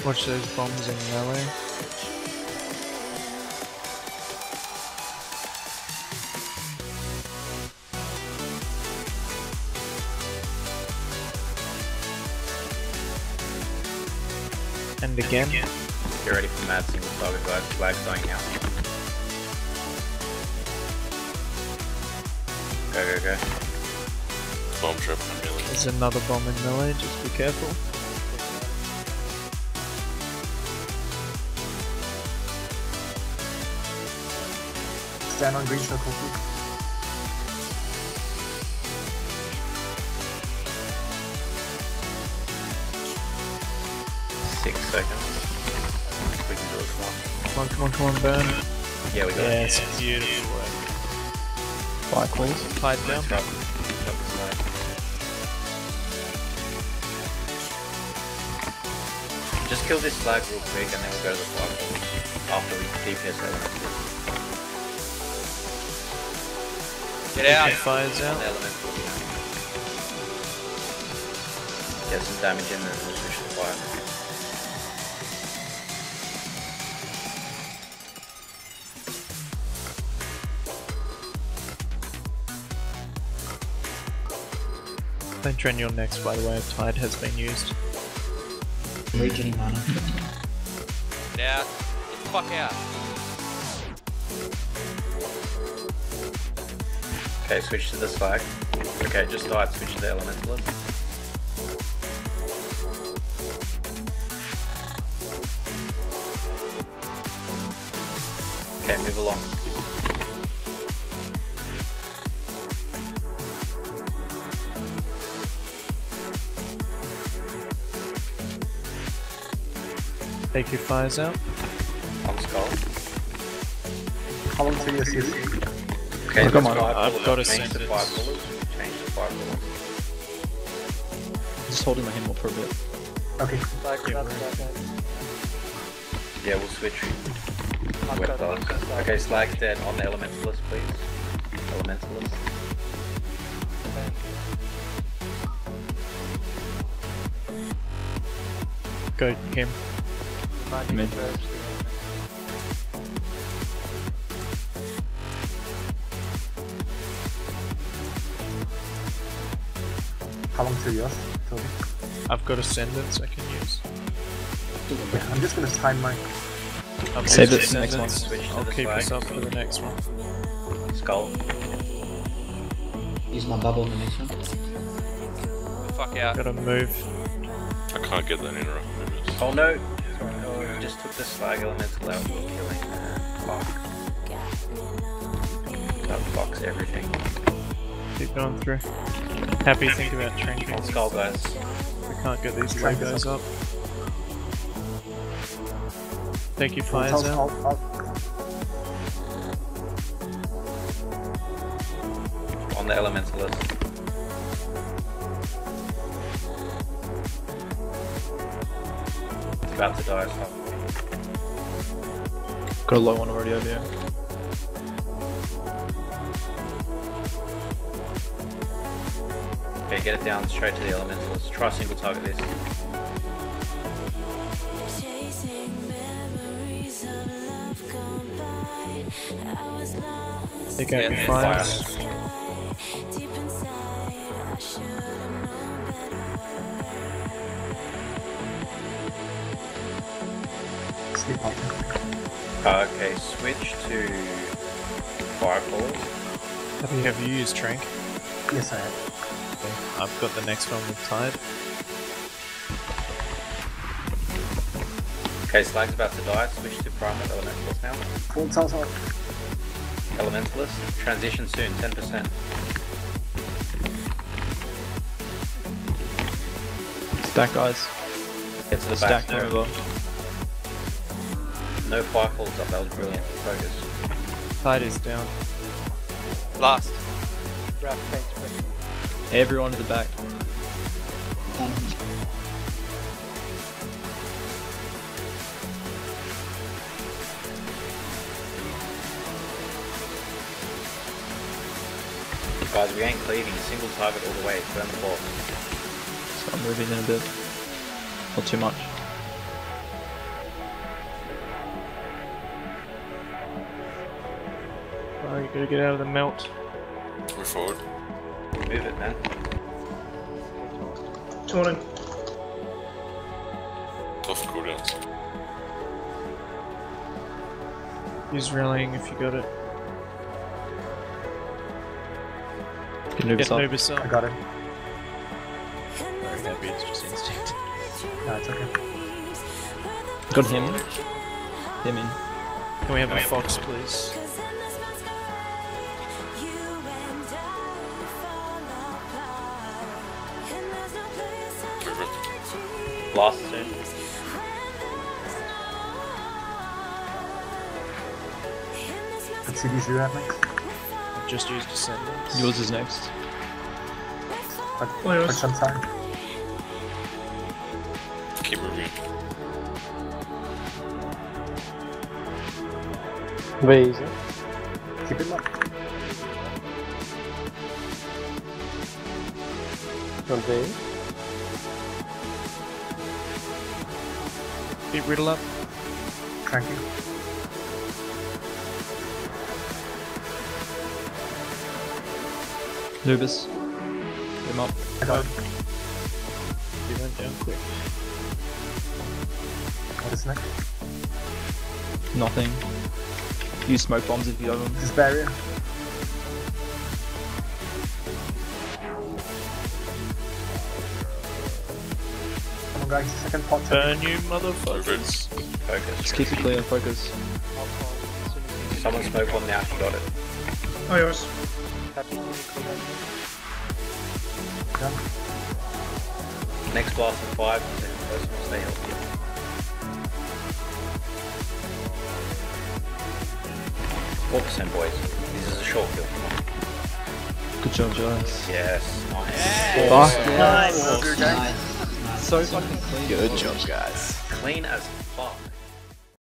Watch those bombs in melee. And again. Get ready for mad single target guys. Flags going out. Go, go, go. Bomb trip in melee. There's another bomb in melee, just be careful. Stand on green circle, please. 6 seconds. We can do it, come on. Come on, come on, burn. Yeah, we got Yes, it. beautiful work. Fire please. Hide down. Got the smoke. Just kill this flag real quick and then we'll go to the flagpole after we DPS elements. Get out! Okay, fire's The out. elements will be get some damage in and then we'll switch to fire. Don't train your next, by the way, if Tide has been used. Regening mana. Get out! Get the fuck out! Okay, switch to this flag. Okay, just died, switch to the elementalist. Okay, move along. Take your fires out. On skull. How long till you assist? Okay, Come let's on, five I've bullet. got a Change to sentence. 5 bullets. Change to 5 bullets. Just holding my hand for a bit. Okay. Yeah, we'll switch with those. Okay, Slag's dead. On the elementalist, please. Elementalist. Go, him. Mid. How long till yours, Toby? I've got Ascendants I can use. Okay, I'm just gonna time my... I've Save used it for the next Ascendants. one. Switch to I'll the keep flag. this up for the next one. Skull. Use my bubble in the next one. Get the fuck out! Gotta move. I can't get that in right. Maybe it's... Oh no! Oh, just took the Slag elemental out for killing. Fuck. That fucks everything. Keep going through. Happy, think about tranking. On Skull, guys. We can't get these Legos up. Take your fires out. On the elementalist. It's about to die, so. Got a low one already over here. Okay, get it down straight to the elementals. Try single target this. Take out your Yeah, fires. Sleep on. Okay, switch to fire callers. Have you used Trank? Yes, I have. Okay. I've got the next one with Tide. Okay, Slag's about to die. Switch to primal elementalist now. Full south. Elementalist. Transition soon, 10%. Stack guys. Get to the back. Stack over. No fire calls up, that was brilliant. Focus. Tide is down. Last. Everyone to the back. Guys, we ain't cleaving. Single target all the way. Burn the boss. So I'm moving in a bit. Not too much. Oh, you gotta get out of the melt. Move forward. Move it, man. Taunting. Tough cooldowns. Use rallying if you got it. Get Nubis Get up. Nubis up. I got it. Very happy, it's just instinct. No, it's okay. Got him. Him in. Can we have a fox, please? Move it. Blast soon. Let's see these you have next. I've just used Descendants. Yours is next. For some time. Keep moving. Keep it up. Keep Riddle up. Cranking. Nubis. Get him up. I got it. He went down quick. What is next? Nothing. Use smoke bombs if you have them. This is barrier. Come on guys, second pot. Burn you motherfuckers. Focus. Just keep it clear, focus. Someone smoke one now if you got it. Oh, yours. Done. Next blast in 5, second person will stay healthy. What percent, boys? This is a short kill. Good job, guys. Yes, nice. Fuck. Nice. So fucking clean. Good job, guys. Clean as fuck.